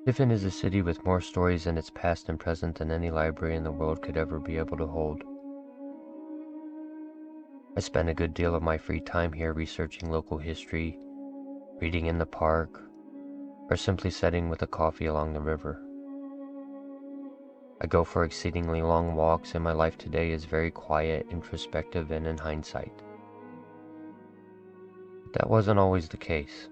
Tiffin is a city with more stories in its past and present than any library in the world could ever be able to hold. I spend a good deal of my free time here researching local history, reading in the park, or simply sitting with a coffee along the river. I go for exceedingly long walks, and my life today is very quiet, introspective, and in hindsight. But that wasn't always the case.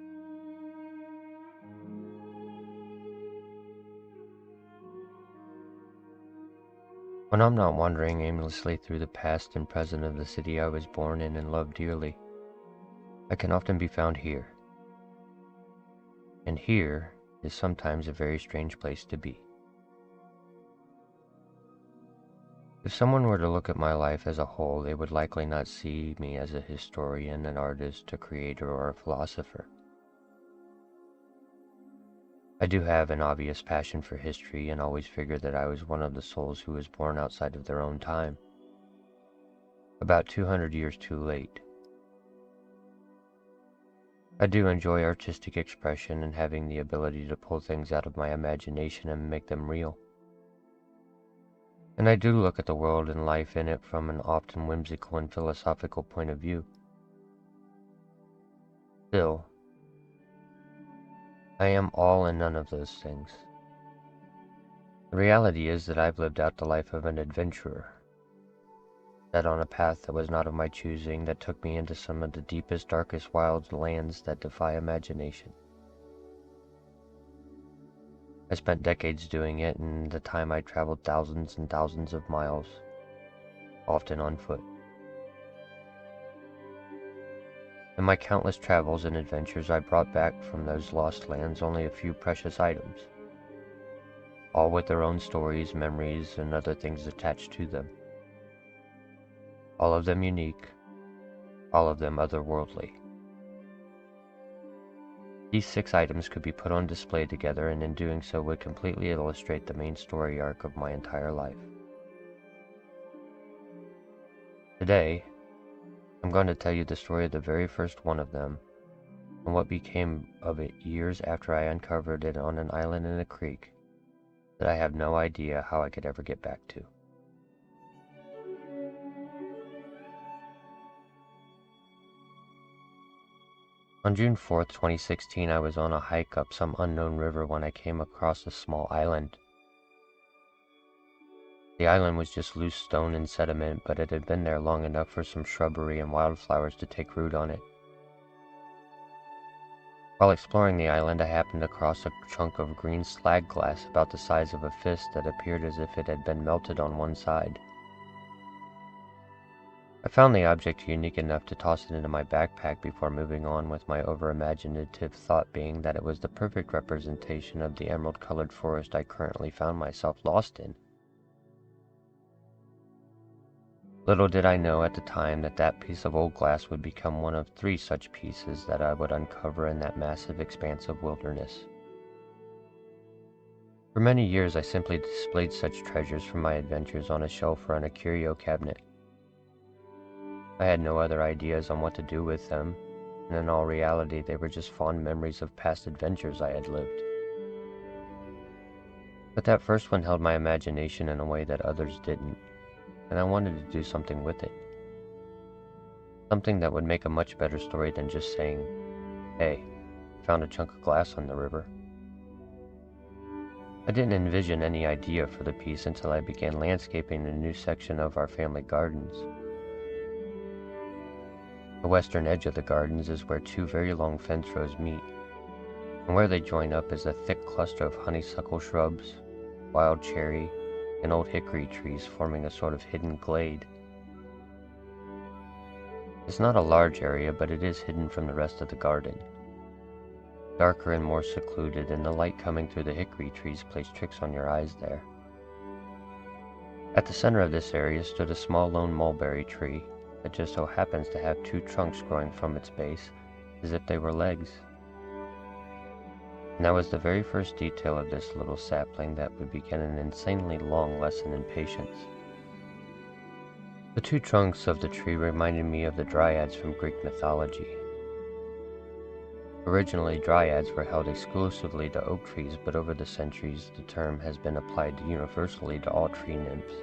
When I'm not wandering aimlessly through the past and present of the city I was born in and loved dearly, I can often be found here. And here is sometimes a very strange place to be. If someone were to look at my life as a whole, they would likely not see me as a historian, an artist, a creator, or a philosopher. I do have an obvious passion for history and always figured that I was one of the souls who was born outside of their own time, about 200 years too late. I do enjoy artistic expression and having the ability to pull things out of my imagination and make them real. And I do look at the world and life in it from an often whimsical and philosophical point of view. Still, I am all and none of those things. The reality is that I've lived out the life of an adventurer, set on a path that was not of my choosing, that took me into some of the deepest, darkest wild lands that defy imagination. I spent decades doing it, and in the time I traveled thousands and thousands of miles, often on foot. In my countless travels and adventures, I brought back from those lost lands only a few precious items, all with their own stories, memories, and other things attached to them. All of them unique, all of them otherworldly. These 6 items could be put on display together, and in doing so would completely illustrate the main story arc of my entire life. Today, I'm going to tell you the story of the very first one of them, and what became of it years after I uncovered it on an island in a creek that I have no idea how I could ever get back to. On June 4th, 2016, I was on a hike up some unknown river when I came across a small island. The island was just loose stone and sediment, but it had been there long enough for some shrubbery and wildflowers to take root on it. While exploring the island, I happened across a chunk of green slag glass about the size of a fist that appeared as if it had been melted on one side. I found the object unique enough to toss it into my backpack before moving on, with my over-imaginative thought being that it was the perfect representation of the emerald-colored forest I currently found myself lost in. Little did I know at the time that that piece of old glass would become one of 3 such pieces that I would uncover in that massive expanse of wilderness. For many years I simply displayed such treasures from my adventures on a shelf or in a curio cabinet. I had no other ideas on what to do with them, and in all reality they were just fond memories of past adventures I had lived. But that first one held my imagination in a way that others didn't, and I wanted to do something with it. Something that would make a much better story than just saying, "Hey, found a chunk of glass on the river." I didn't envision any idea for the piece until I began landscaping a new section of our family gardens. The western edge of the gardens is where 2 very long fence rows meet, and where they join up is a thick cluster of honeysuckle shrubs, wild cherry, and old hickory trees forming a sort of hidden glade. It's not a large area, but it is hidden from the rest of the garden. Darker and more secluded, and the light coming through the hickory trees plays tricks on your eyes there. At the center of this area stood a small lone mulberry tree that just so happens to have 2 trunks growing from its base, as if they were legs. And that was the very first detail of this little sapling that would begin an insanely long lesson in patience. The 2 trunks of the tree reminded me of the Dryads from Greek mythology. Originally, dryads were held exclusively to oak trees, but over the centuries the term has been applied universally to all tree nymphs.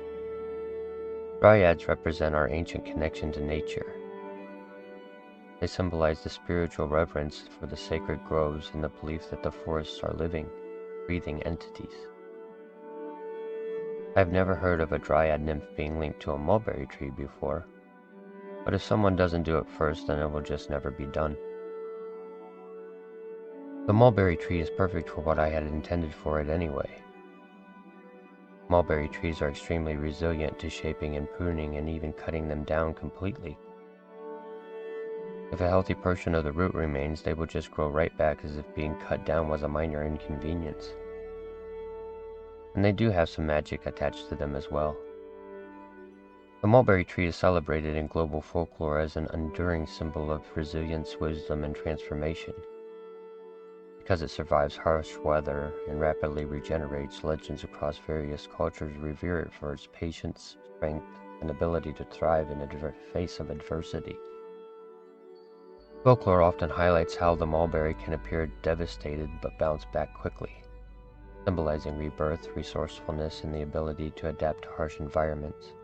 Dryads represent our ancient connection to nature. They symbolize the spiritual reverence for the sacred groves and the belief that the forests are living, breathing entities. I've never heard of a dryad nymph being linked to a mulberry tree before, but if someone doesn't do it first, then it will just never be done. The mulberry tree is perfect for what I had intended for it anyway. Mulberry trees are extremely resilient to shaping and pruning and even cutting them down completely. If a healthy portion of the root remains, they will just grow right back as if being cut down was a minor inconvenience. And they do have some magic attached to them as well. The mulberry tree is celebrated in global folklore as an enduring symbol of resilience, wisdom, and transformation. Because it survives harsh weather and rapidly regenerates, legends across various cultures revere it for its patience, strength, and ability to thrive in the face of adversity. Folklore often highlights how the mulberry can appear devastated but bounce back quickly, symbolizing rebirth, resourcefulness, and the ability to adapt to harsh environments.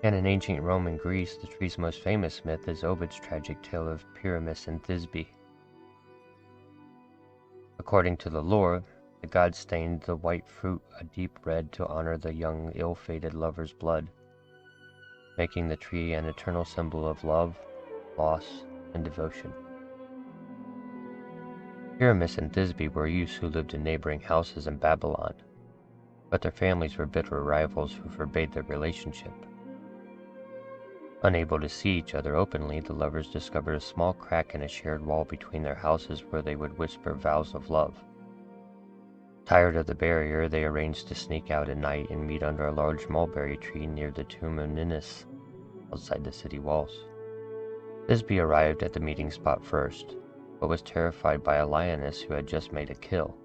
And in ancient Rome and Greece, the tree's most famous myth is Ovid's tragic tale of Pyramus and Thisbe. According to the lore, the gods stained the white fruit a deep red to honor the young, ill-fated lover's blood, making the tree an eternal symbol of love, loss, and devotion. Pyramus and Thisbe were youths who lived in neighboring houses in Babylon, but their families were bitter rivals who forbade their relationship. Unable to see each other openly, the lovers discovered a small crack in a shared wall between their houses where they would whisper vows of love. Tired of the barrier, they arranged to sneak out at night and meet under a large mulberry tree near the tomb of Ninus, outside the city walls. Thisbe arrived at the meeting spot first, but was terrified by a lioness who had just made a kill.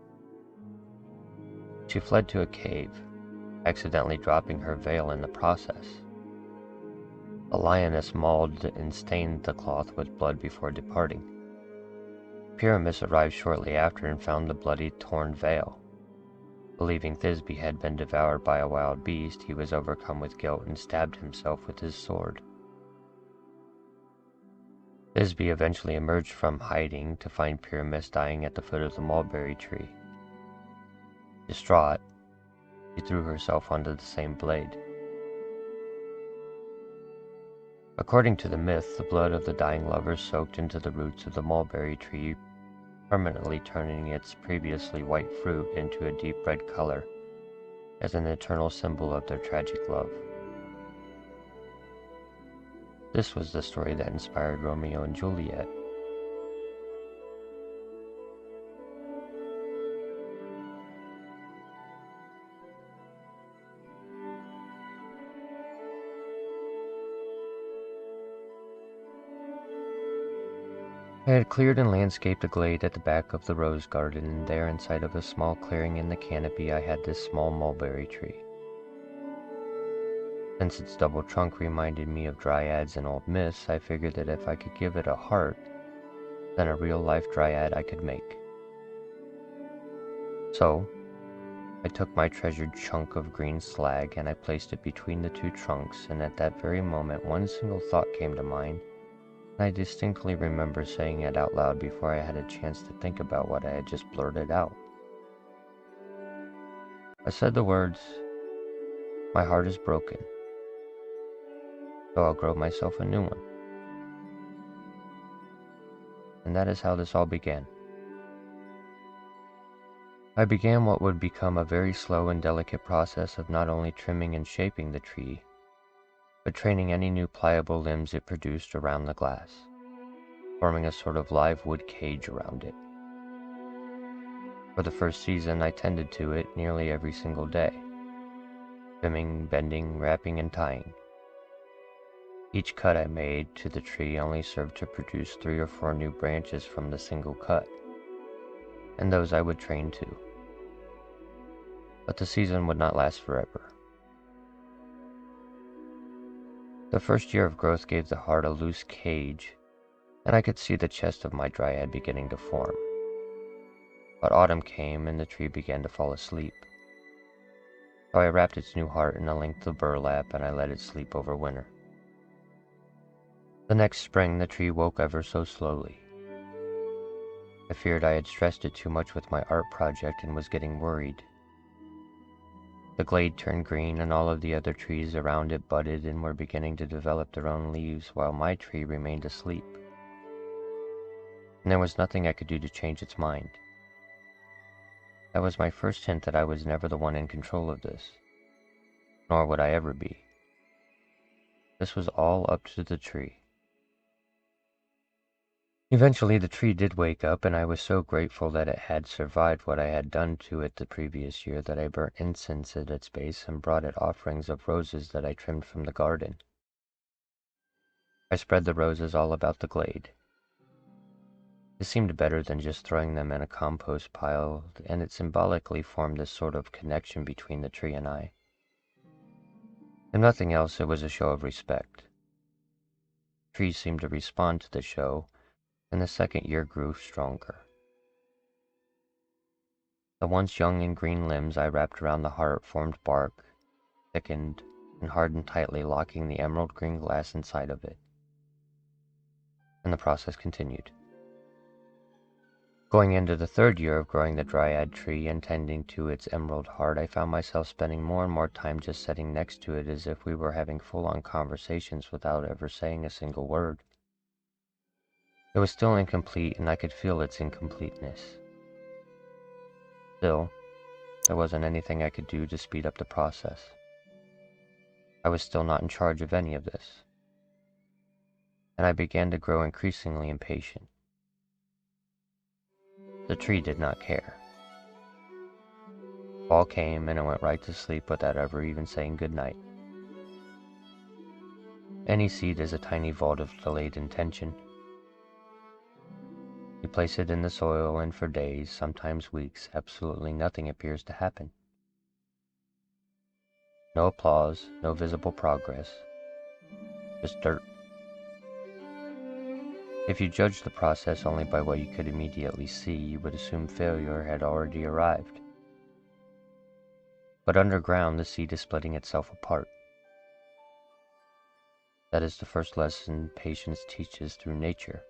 She fled to a cave, accidentally dropping her veil in the process. The lioness mauled and stained the cloth with blood before departing. Pyramus arrived shortly after and found the bloody, torn veil. Believing Thisbe had been devoured by a wild beast, he was overcome with guilt and stabbed himself with his sword. Thisbe eventually emerged from hiding to find Pyramus dying at the foot of the mulberry tree. Distraught, she threw herself onto the same blade. According to the myth, the blood of the dying lovers soaked into the roots of the mulberry tree, permanently turning its previously white fruit into a deep red color as an eternal symbol of their tragic love. This was the story that inspired Romeo and Juliet. I had cleared and landscaped a glade at the back of the rose garden, and there inside of a small clearing in the canopy I had this small mulberry tree. Since its double trunk reminded me of dryads and old myths, I figured that if I could give it a heart, then a real-life dryad I could make. So, I took my treasured chunk of green slag and I placed it between the two trunks, and at that very moment one single thought came to mind, and I distinctly remember saying it out loud before I had a chance to think about what I had just blurted out. I said the words, "My heart is broken, so I'll grow myself a new one." And that is how this all began. I began what would become a very slow and delicate process of not only trimming and shaping the tree, but training any new pliable limbs it produced around the glass, forming a sort of live wood cage around it. For the first season, I tended to it nearly every single day, trimming, bending, wrapping, and tying. Each cut I made to the tree only served to produce 3 or 4 new branches from the single cut, and those I would train too. But the season would not last forever. The first year of growth gave the heart a loose cage and I could see the chest of my Dryad beginning to form. But autumn came and the tree began to fall asleep. So I wrapped its new heart in a length of burlap and I let it sleep over winter. The next spring the tree woke ever so slowly. I feared I had stressed it too much with my art project and was getting worried. The glade turned green and all of the other trees around it budded and were beginning to develop their own leaves while my tree remained asleep. And there was nothing I could do to change its mind. That was my first hint that I was never the one in control of this, nor would I ever be. This was all up to the tree. Eventually the tree did wake up, and I was so grateful that it had survived what I had done to it the previous year that I burnt incense at its base and brought it offerings of roses that I trimmed from the garden. I spread the roses all about the glade. It seemed better than just throwing them in a compost pile, and it symbolically formed this sort of connection between the tree and I. If nothing else, it was a show of respect. Trees seemed to respond to the show, and the second year grew stronger. The once young and green limbs I wrapped around the heart formed bark, thickened, and hardened tightly, locking the emerald green glass inside of it. And the process continued. Going into the third year of growing the Dryad tree and tending to its emerald heart, I found myself spending more and more time just sitting next to it as if we were having full-on conversations without ever saying a single word. It was still incomplete, and I could feel its incompleteness. Still, there wasn't anything I could do to speed up the process. I was still not in charge of any of this, and I began to grow increasingly impatient. The tree did not care. Fall came and it went right to sleep without ever even saying goodnight. Any seed is a tiny vault of delayed intention. You place it in the soil and for days, sometimes weeks, absolutely nothing appears to happen. No applause, no visible progress, just dirt. If you judged the process only by what you could immediately see, you would assume failure had already arrived. But underground, the seed is splitting itself apart. That is the first lesson patience teaches through nature.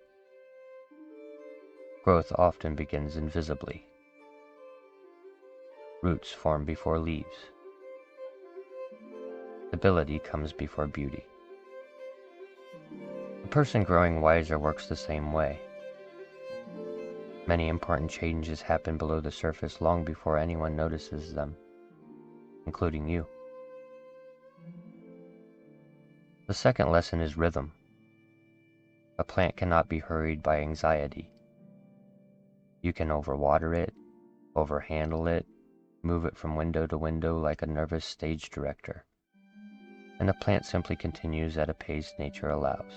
Growth often begins invisibly. Roots form before leaves. Stability comes before beauty. A person growing wiser works the same way. Many important changes happen below the surface long before anyone notices them, including you. The second lesson is rhythm. A plant cannot be hurried by anxiety. You can overwater it, overhandle it, move it from window to window like a nervous stage director, and the plant simply continues at a pace nature allows.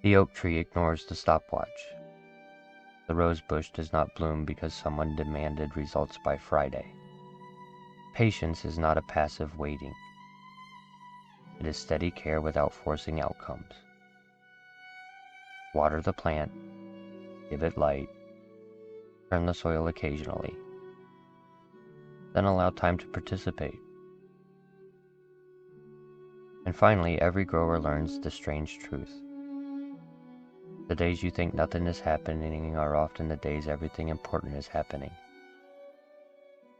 The oak tree ignores the stopwatch. The rose bush does not bloom because someone demanded results by Friday. Patience is not a passive waiting. It is steady care without forcing outcomes. Water the plant, give it light, turn the soil occasionally, then allow time to participate. And finally, every grower learns the strange truth. The days you think nothing is happening are often the days everything important is happening,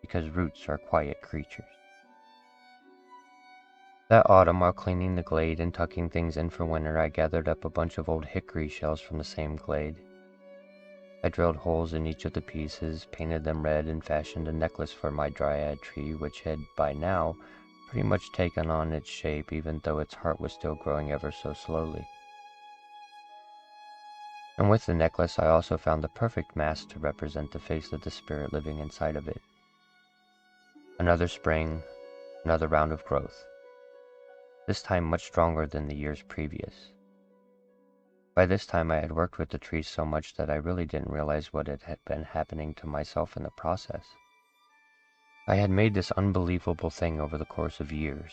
because roots are quiet creatures. That autumn, while cleaning the glade and tucking things in for winter, I gathered up a bunch of old hickory shells from the same glade. I drilled holes in each of the pieces, painted them red, and fashioned a necklace for my Dryad tree, which had, by now, pretty much taken on its shape, even though its heart was still growing ever so slowly. And with the necklace, I also found the perfect mask to represent the face of the spirit living inside of it. Another spring, another round of growth. This time much stronger than the years previous. By this time I had worked with the tree so much that I really didn't realize what had been happening to myself in the process. I had made this unbelievable thing over the course of years.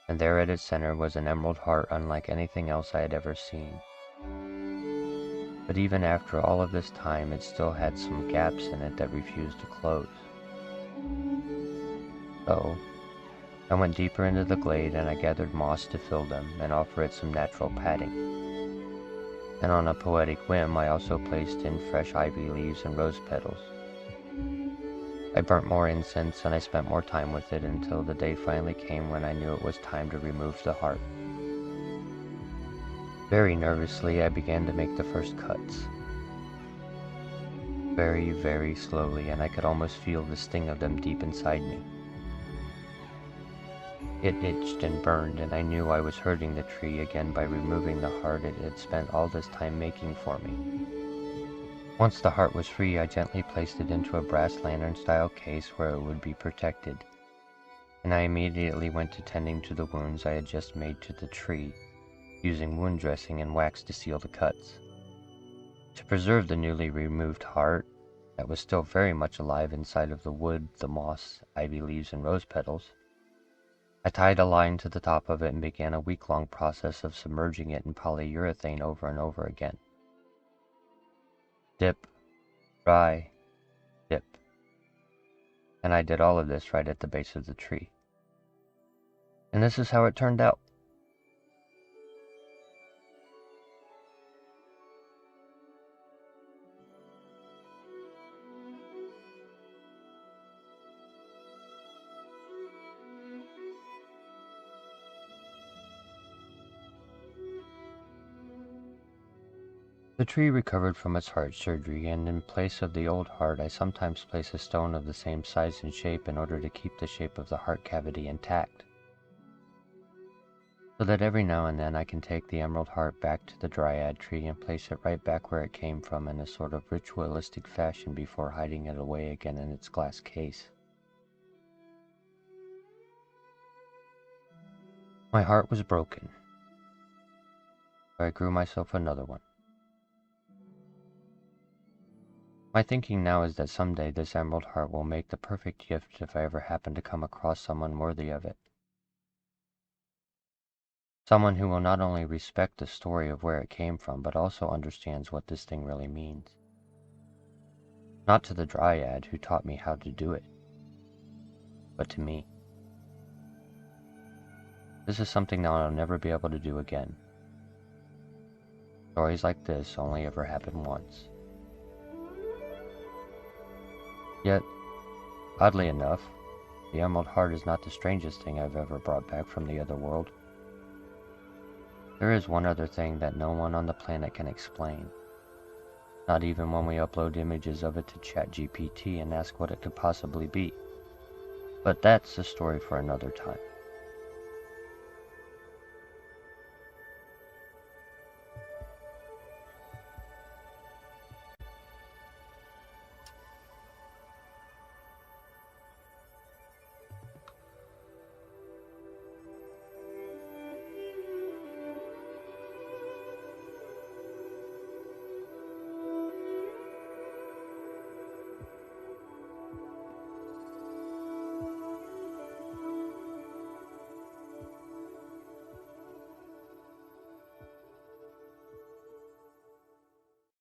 and there at its center was an emerald heart unlike anything else I had ever seen. But even after all of this time, it still had some gaps in it that refused to close. So, I went deeper into the glade and I gathered moss to fill them and offer it some natural padding. And on a poetic whim, I also placed in fresh ivy leaves and rose petals. I burnt more incense and I spent more time with it until the day finally came when I knew it was time to remove the heart. Very nervously, I began to make the first cuts. Very, very slowly, and I could almost feel the sting of them deep inside me. It itched and burned, and I knew I was hurting the tree again by removing the heart it had spent all this time making for me. Once the heart was free, I gently placed it into a brass lantern-style case where it would be protected, and I immediately went to tending to the wounds I had just made to the tree, using wound dressing and wax to seal the cuts. To preserve the newly removed heart, that was still very much alive inside of the wood, the moss, ivy leaves, and rose petals, I tied a line to the top of it and began a week-long process of submerging it in polyurethane over and over again. Dip, dry, dip. And I did all of this right at the base of the tree. And this is how it turned out. The tree recovered from its heart surgery, and in place of the old heart, I sometimes place a stone of the same size and shape in order to keep the shape of the heart cavity intact, so that every now and then I can take the emerald heart back to the Dryad tree and place it right back where it came from in a sort of ritualistic fashion before hiding it away again in its glass case. My heart was broken, so I grew myself another one. My thinking now is that someday this emerald heart will make the perfect gift if I ever happen to come across someone worthy of it. Someone who will not only respect the story of where it came from, but also understands what this thing really means. Not to the Dryad who taught me how to do it, but to me. This is something that I'll never be able to do again. Stories like this only ever happen once. Yet, oddly enough, the emerald heart is not the strangest thing I've ever brought back from the other world. There is one other thing that no one on the planet can explain, not even when we upload images of it to ChatGPT and ask what it could possibly be. But that's a story for another time.